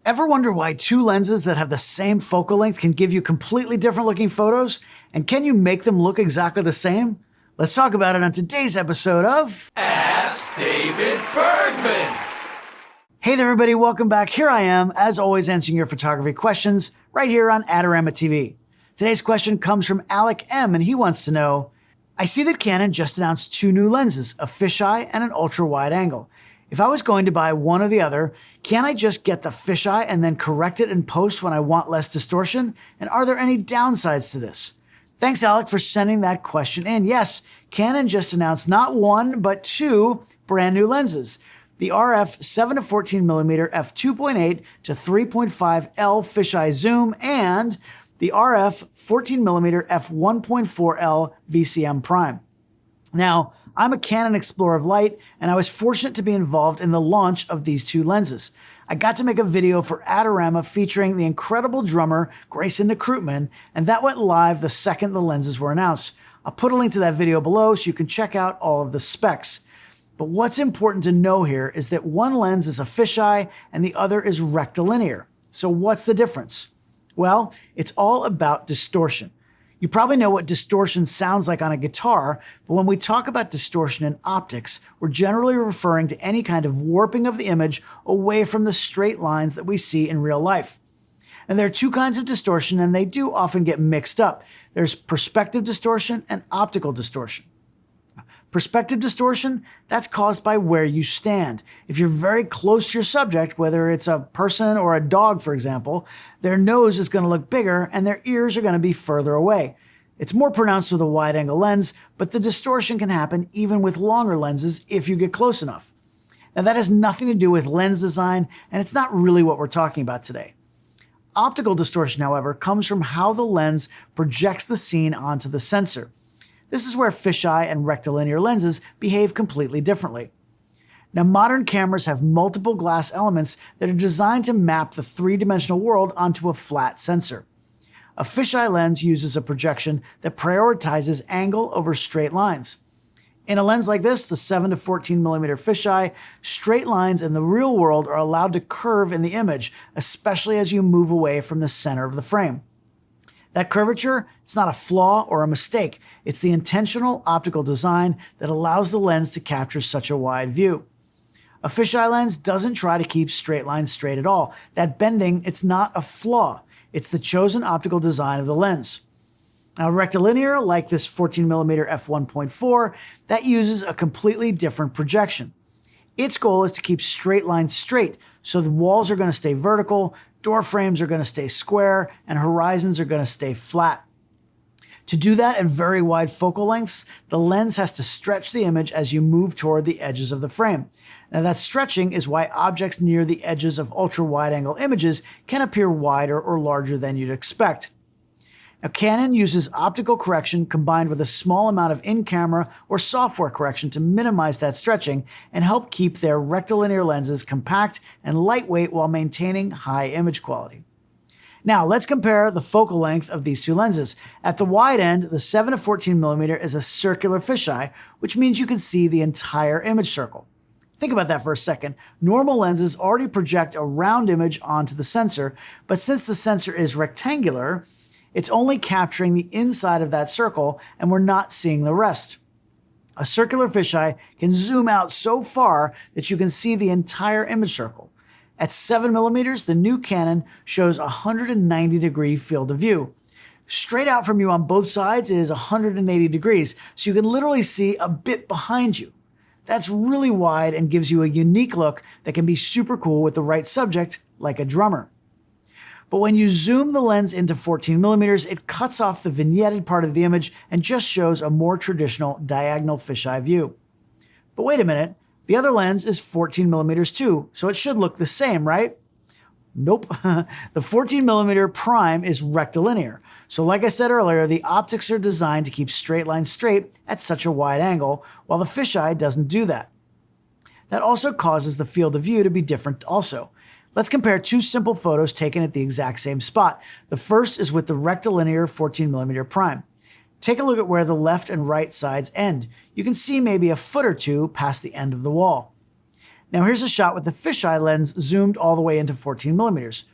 Ever wonder why two lenses that have the same focal length can give you completely different looking photos? And can you make them look exactly the same? Let's talk about it on today's episode of Ask David Bergman. Hey there everybody, welcome back. Here I am, as always, answering your photography questions right here on Adorama TV. Today's question comes from Alec M, and he wants to know, I see that Canon just announced two new lenses, a fisheye and an ultra-wide angle. If I was going to buy one or the other, can I just get the fisheye and then correct it in post when I want less distortion? And are there any downsides to this? Thanks, Alec, for sending that question in. Yes, Canon just announced not one, but two brand new lenses. The RF 7-14mm f2.8 to 3.5 L fisheye zoom and the RF 14mm f1.4 L VCM prime. Now, I'm a Canon explorer of light, and I was fortunate to be involved in the launch of these two lenses. I got to make a video for Adorama featuring the incredible drummer Grayson Krutman, and that went live the second the lenses were announced. I'll put a link to that video below so you can check out all of the specs. But what's important to know here is that one lens is a fisheye and the other is rectilinear. So what's the difference? Well, it's all about distortion. You probably know what distortion sounds like on a guitar, but when we talk about distortion in optics, we're generally referring to any kind of warping of the image away from the straight lines that we see in real life. And there are two kinds of distortion, and they do often get mixed up. There's perspective distortion and optical distortion. Perspective distortion, that's caused by where you stand. If you're very close to your subject, whether it's a person or a dog, for example, their nose is going to look bigger and their ears are going to be further away. It's more pronounced with a wide-angle lens, but the distortion can happen even with longer lenses if you get close enough. Now, that has nothing to do with lens design, and it's not really what we're talking about today. Optical distortion, however, comes from how the lens projects the scene onto the sensor. This is where fisheye and rectilinear lenses behave completely differently. Now, modern cameras have multiple glass elements that are designed to map the three-dimensional world onto a flat sensor. A fisheye lens uses a projection that prioritizes angle over straight lines. In a lens like this, the 7-14mm fisheye, straight lines in the real world are allowed to curve in the image, especially as you move away from the center of the frame. That curvature, it's not a flaw or a mistake. It's the intentional optical design that allows the lens to capture such a wide view. A fisheye lens doesn't try to keep straight lines straight at all. That bending, it's not a flaw. It's the chosen optical design of the lens. Now, rectilinear, like this 14mm f1.4, that uses a completely different projection. Its goal is to keep straight lines straight, so the walls are going to stay vertical, door frames are going to stay square, and horizons are going to stay flat. To do that at very wide focal lengths, the lens has to stretch the image as you move toward the edges of the frame. Now, that stretching is why objects near the edges of ultra-wide-angle images can appear wider or larger than you'd expect. Now, Canon uses optical correction combined with a small amount of in-camera or software correction to minimize that stretching and help keep their rectilinear lenses compact and lightweight while maintaining high image quality. Now, let's compare the focal length of these two lenses. At the wide end, the 7-14mm is a circular fisheye, which means you can see the entire image circle. Think about that for a second. Normal lenses already project a round image onto the sensor, but since the sensor is rectangular, it's only capturing the inside of that circle, and we're not seeing the rest. A circular fisheye can zoom out so far that you can see the entire image circle. At 7mm, the new Canon shows a 190-degree field of view. Straight out from you on both sides is 180 degrees, so you can literally see a bit behind you. That's really wide and gives you a unique look that can be super cool with the right subject, like a drummer. But when you zoom the lens into 14mm, it cuts off the vignetted part of the image and just shows a more traditional diagonal fisheye view. But wait a minute, the other lens is 14mm too, so it should look the same, right? Nope. The 14mm prime is rectilinear. So like I said earlier, the optics are designed to keep straight lines straight at such a wide angle, while the fisheye doesn't do that. That also causes the field of view to be different also. Let's compare two simple photos taken at the exact same spot. The first is with the rectilinear 14mm prime. Take a look at where the left and right sides end. You can see maybe a foot or two past the end of the wall. Now here's a shot with the fisheye lens zoomed all the way into 14 millimeters.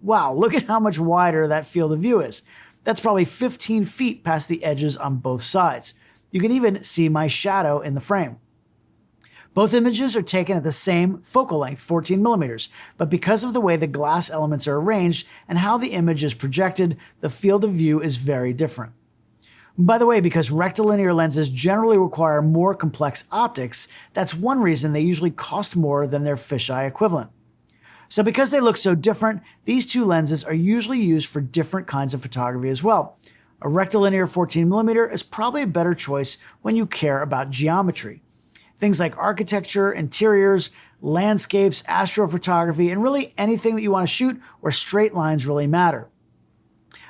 Wow, look at how much wider that field of view is. That's probably 15 feet past the edges on both sides. You can even see my shadow in the frame. Both images are taken at the same focal length, 14 millimeters, but because of the way the glass elements are arranged and how the image is projected, the field of view is very different. By the way, because rectilinear lenses generally require more complex optics, that's one reason they usually cost more than their fisheye equivalent. So because they look so different, these two lenses are usually used for different kinds of photography as well. A rectilinear 14mm is probably a better choice when you care about geometry. Things like architecture, interiors, landscapes, astrophotography, and really anything that you want to shoot where straight lines really matter.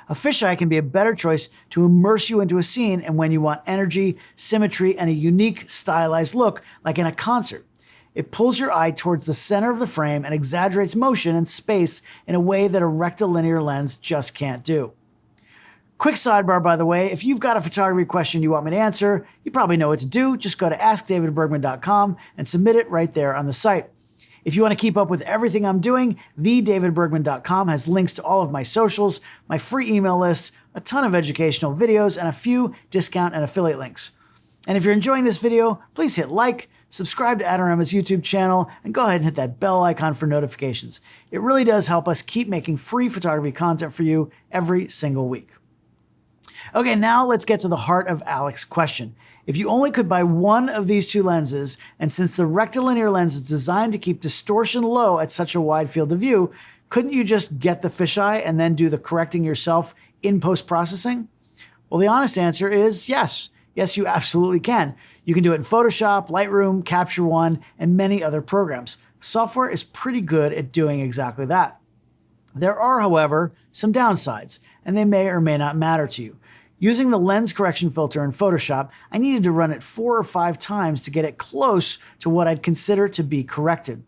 A fisheye can be a better choice to immerse you into a scene and when you want energy, symmetry, and a unique, stylized look, like in a concert. It pulls your eye towards the center of the frame and exaggerates motion and space in a way that a rectilinear lens just can't do. Quick sidebar, by the way, if you've got a photography question you want me to answer, you probably know what to do. Just go to askdavidbergman.com and submit it right there on the site. If you want to keep up with everything I'm doing, thedavidbergman.com has links to all of my socials, my free email list, a ton of educational videos, and a few discount and affiliate links. And if you're enjoying this video, please hit like, subscribe to Adorama's YouTube channel, and go ahead and hit that bell icon for notifications. It really does help us keep making free photography content for you every single week. Okay, now let's get to the heart of Alec's question. If you only could buy one of these two lenses, and since the rectilinear lens is designed to keep distortion low at such a wide field of view, couldn't you just get the fisheye and then do the correcting yourself in post-processing? Well, the honest answer is yes. Yes, you absolutely can. You can do it in Photoshop, Lightroom, Capture One, and many other programs. Software is pretty good at doing exactly that. There are, however, some downsides, and they may or may not matter to you. Using the lens correction filter in Photoshop, I needed to run it 4 or 5 times to get it close to what I'd consider to be corrected.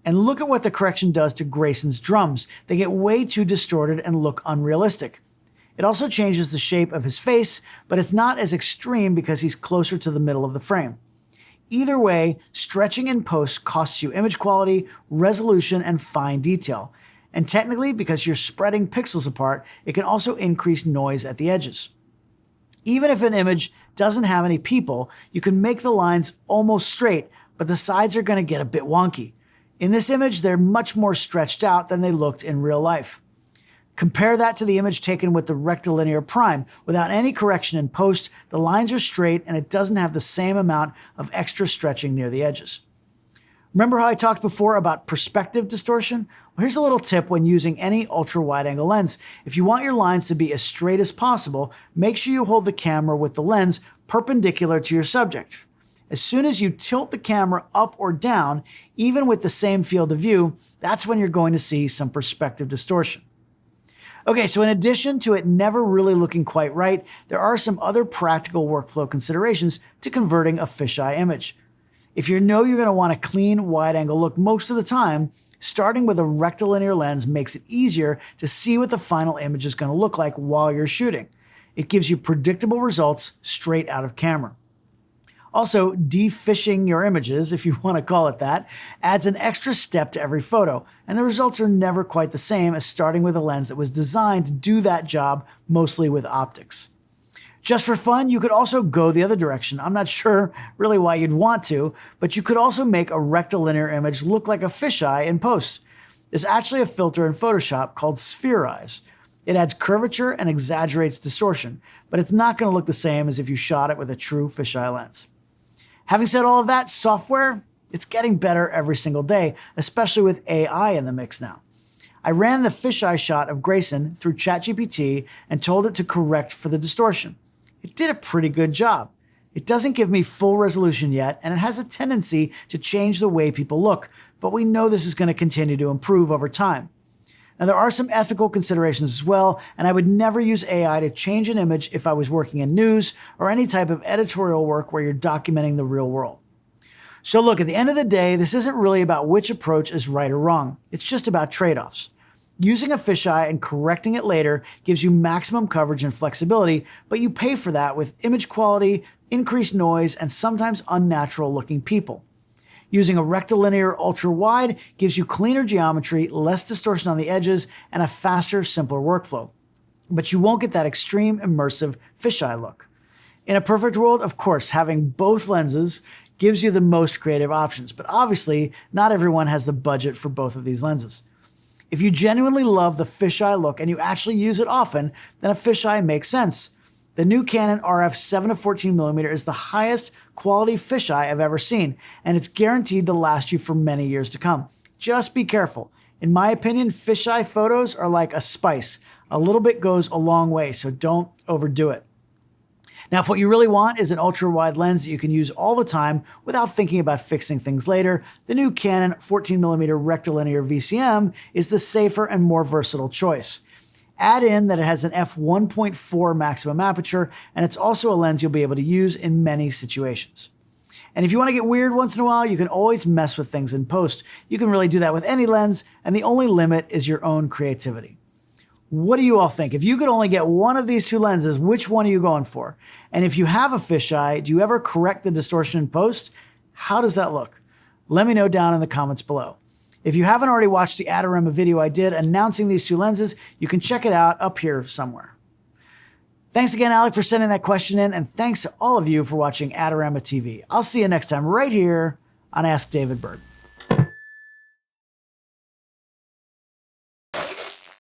And look at what the correction does to Grayson's drums. They get way too distorted and look unrealistic. It also changes the shape of his face, but it's not as extreme because he's closer to the middle of the frame. Either way, stretching in post costs you image quality, resolution, and fine detail. And technically, because you're spreading pixels apart, it can also increase noise at the edges. Even if an image doesn't have any people, you can make the lines almost straight, but the sides are going to get a bit wonky. In this image, they're much more stretched out than they looked in real life. Compare that to the image taken with the rectilinear prime. Without any correction in post, the lines are straight and it doesn't have the same amount of extra stretching near the edges. Remember how I talked before about perspective distortion? Well, here's a little tip when using any ultra-wide-angle lens. If you want your lines to be as straight as possible, make sure you hold the camera with the lens perpendicular to your subject. As soon as you tilt the camera up or down, even with the same field of view, that's when you're going to see some perspective distortion. Okay, so in addition to it never really looking quite right, there are some other practical workflow considerations to converting a fisheye image. If you know you're going to want a clean, wide-angle look most of the time, starting with a rectilinear lens makes it easier to see what the final image is going to look like while you're shooting. It gives you predictable results straight out of camera. Also, defishing your images, if you want to call it that, adds an extra step to every photo, and the results are never quite the same as starting with a lens that was designed to do that job mostly with optics. Just for fun, you could also go the other direction. I'm not sure really why you'd want to, but you could also make a rectilinear image look like a fisheye in post. There's actually a filter in Photoshop called Spherize. It adds curvature and exaggerates distortion, but it's not going to look the same as if you shot it with a true fisheye lens. Having said all of that, software, it's getting better every single day, especially with AI in the mix now. I ran the fisheye shot of Grayson through ChatGPT and told it to correct for the distortion. It did a pretty good job. It doesn't give me full resolution yet, and it has a tendency to change the way people look, but we know this is going to continue to improve over time. Now, there are some ethical considerations as well, and I would never use AI to change an image if I was working in news or any type of editorial work where you're documenting the real world. So look, at the end of the day, this isn't really about which approach is right or wrong. It's just about trade-offs. Using a fisheye and correcting it later gives you maximum coverage and flexibility, but you pay for that with image quality, increased noise, and sometimes unnatural looking people. Using a rectilinear ultra-wide gives you cleaner geometry, less distortion on the edges, and a faster, simpler workflow. But you won't get that extreme, immersive fisheye look. In a perfect world, of course, having both lenses gives you the most creative options, but obviously, not everyone has the budget for both of these lenses. If you genuinely love the fisheye look and you actually use it often, then a fisheye makes sense. The new Canon RF 7-14mm is the highest quality fisheye I've ever seen, and it's guaranteed to last you for many years to come. Just be careful. In my opinion, fisheye photos are like a spice. A little bit goes a long way, so don't overdo it. Now, if what you really want is an ultra-wide lens that you can use all the time without thinking about fixing things later, the new Canon 14mm Rectilinear VCM is the safer and more versatile choice. Add in that it has an f1.4 maximum aperture, and it's also a lens you'll be able to use in many situations. And if you want to get weird once in a while, you can always mess with things in post. You can really do that with any lens, and the only limit is your own creativity. What do you all think? If you could only get one of these two lenses, which one are you going for? And if you have a fisheye, do you ever correct the distortion in post? How does that look? Let me know down in the comments below. If you haven't already watched the Adorama video I did announcing these two lenses, you can check it out up here somewhere. Thanks again, Alec, for sending that question in, and thanks to all of you for watching Adorama TV. I'll see you next time right here on Ask David Berg.